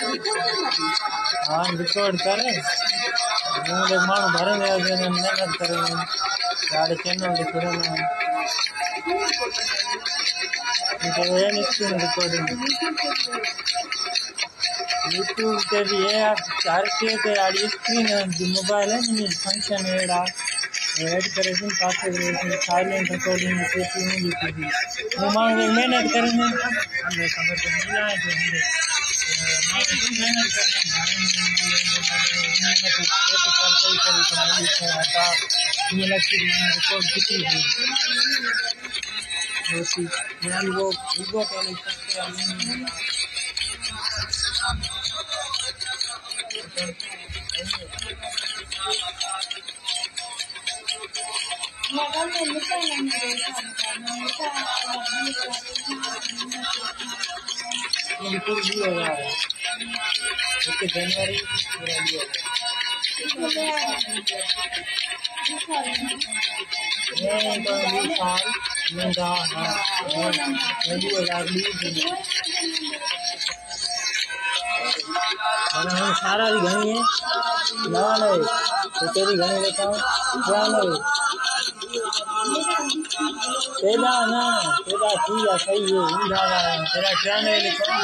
हाँ रिकॉर्ड करे मुझे मानो भरे मेहनत करे सारे चैनल दिखा रिकॉर्डिंग यूट्यूब पे भी है आप चार के स्क्रीन मोबाइल है नहीं फंक्शन ऐड करे साइलेंट रिकॉर्डिंग वो मांग मेहनत करेंगे हमें खबर तो मिला है मेहनत जनवरी सारा भी घनी है ना नहीं तो तेरी घनी लेता हूँ क्या नहीं तेरा ना तेरा ठीक है सही है तेरा क्या नहीं लिखा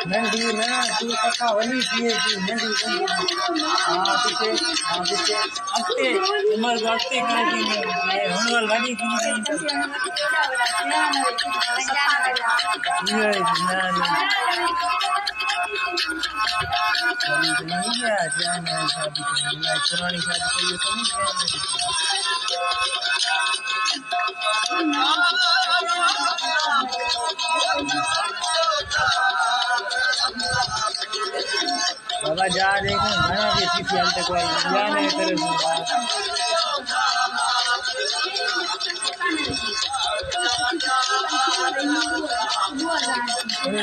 नंदी ना तू कथा वली किए थी नंदी हाँ पीछे अक्ते उम्र अक्ते काय थी होनवाल वाली थी ये नहीं है जान शादी करनी पुरानी शादी चाहिए तो नहीं बाबा जा देखो घना भी किसी हाल तक जा नहीं करे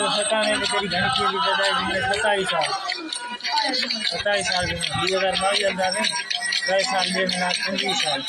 सताने में तेरी घनी की भी बताई 27 साल 2022 में 6 साल में 23 साल